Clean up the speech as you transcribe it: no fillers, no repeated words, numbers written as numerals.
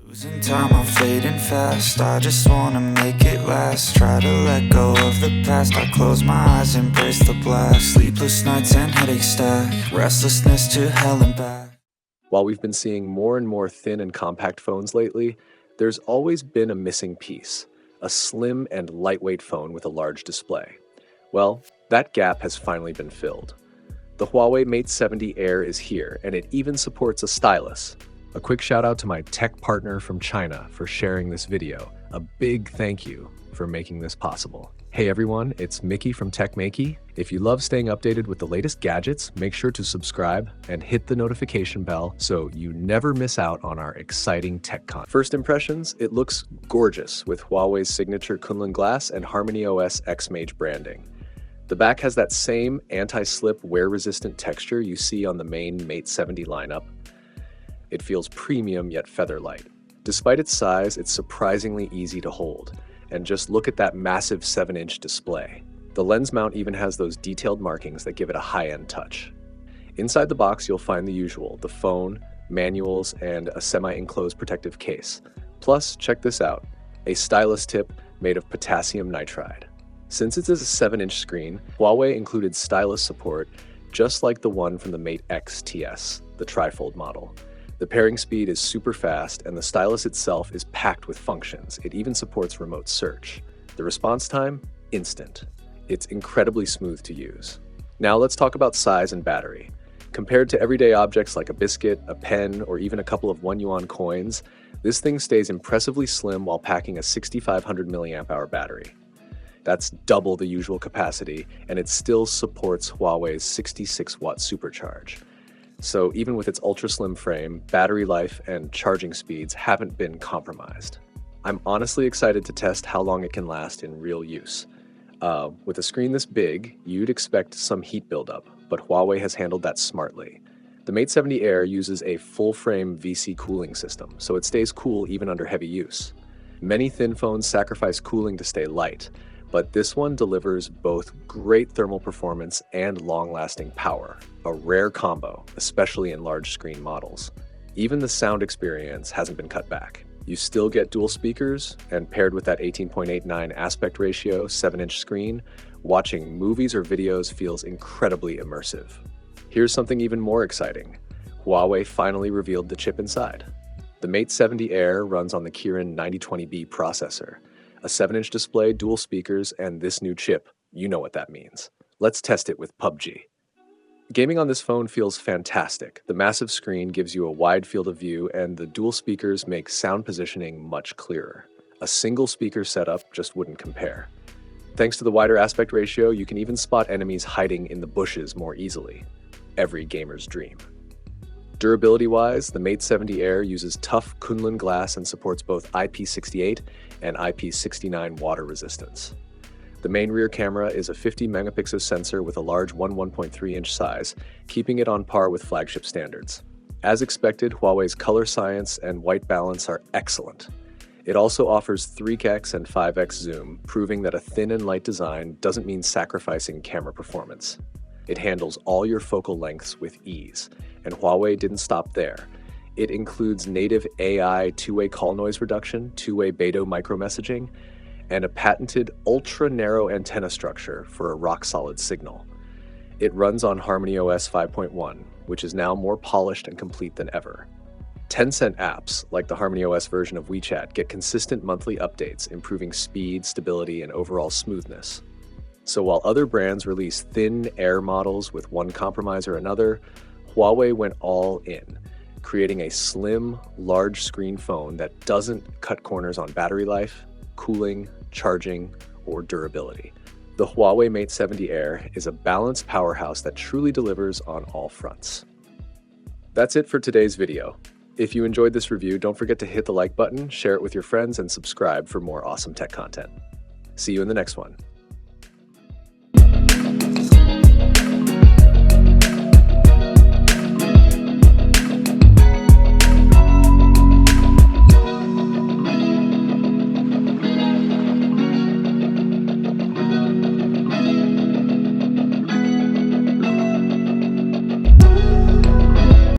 Losing time, I'm fading fast. I just wanna make it last. Try to let go of the past. I close my eyes, embrace the blast. Sleepless nights and headache stack. Restlessness to hell and back. While we've been seeing more and more thin and compact phones lately, there's always been a missing piece: a slim and lightweight phone with a large display. Well, that gap has finally been filled. The Huawei Mate 70 Air is here, and it even supports a stylus. A quick shout out to my tech partner from China for sharing this video. A big thank you for making this possible. Hey everyone, it's Maiky from techmaiky. If you love staying updated with the latest gadgets, make sure to subscribe and hit the notification bell so you never miss out on our exciting tech content. First impressions, it looks gorgeous with Huawei's signature Kunlun glass and HarmonyOS XMAGE branding. The back has that same anti-slip, wear-resistant texture you see on the main Mate 70 lineup. It feels premium yet feather-light. Despite its size, it's surprisingly easy to hold. And just look at that massive 7-inch display. The lens mount even has those detailed markings that give it a high-end touch. Inside the box, you'll find the usual: the phone, manuals, and a semi-enclosed protective case. Plus, check this out, a stylus tip made of potassium nitride. Since it is a 7-inch screen, Huawei included stylus support just like the one from the Mate X TS, the trifold model. The pairing speed is super fast, and the stylus itself is packed with functions. It even supports remote search. The response time? Instant. It's incredibly smooth to use. Now let's talk about size and battery. Compared to everyday objects like a biscuit, a pen, or even a couple of 1 yuan coins, this thing stays impressively slim while packing a 6500 mAh battery. That's double the usual capacity, and it still supports Huawei's 66-watt SuperCharge. So even with its ultra-slim frame, battery life and charging speeds haven't been compromised. I'm honestly excited to test how long it can last in real use. With a screen this big, you'd expect some heat buildup, but Huawei has handled that smartly. The Mate 70 Air uses a full-frame VC cooling system, so it stays cool even under heavy use. Many thin phones sacrifice cooling to stay light, but this one delivers both great thermal performance and long-lasting power, a rare combo, especially in large screen models. Even the sound experience hasn't been cut back. You still get dual speakers, and paired with that 18.89 aspect ratio 7-inch screen, watching movies or videos feels incredibly immersive. Here's something even more exciting. Huawei finally revealed the chip inside. The Mate 70 Air runs on the Kirin 9020B processor. A 7-inch display, dual speakers, and this new chip. You know what that means. Let's test it with PUBG. Gaming on this phone feels fantastic. The massive screen gives you a wide field of view, and the dual speakers make sound positioning much clearer. A single speaker setup just wouldn't compare. Thanks to the wider aspect ratio, you can even spot enemies hiding in the bushes more easily. Every gamer's dream. Durability-wise, the Mate 70 Air uses tough Kunlun glass and supports both IP68 and IP69 water resistance. The main rear camera is a 50-megapixel sensor with a large 1.3-inch size, keeping it on par with flagship standards. As expected, Huawei's color science and white balance are excellent. It also offers 3x and 5x zoom, proving that a thin and light design doesn't mean sacrificing camera performance. It handles all your focal lengths with ease, and Huawei didn't stop there. It includes native AI two-way call noise reduction, two-way Beidou micromessaging, and a patented ultra-narrow antenna structure for a rock-solid signal. It runs on HarmonyOS 5.1, which is now more polished and complete than ever. Tencent apps, like the HarmonyOS version of WeChat, get consistent monthly updates, improving speed, stability, and overall smoothness. So while other brands release thin Air models with one compromise or another, Huawei went all in, creating a slim, large-screen phone that doesn't cut corners on battery life, cooling, charging, or durability. The Huawei Mate 70 Air is a balanced powerhouse that truly delivers on all fronts. That's it for today's video. If you enjoyed this review, don't forget to hit the like button, share it with your friends, and subscribe for more awesome tech content. See you in the next one.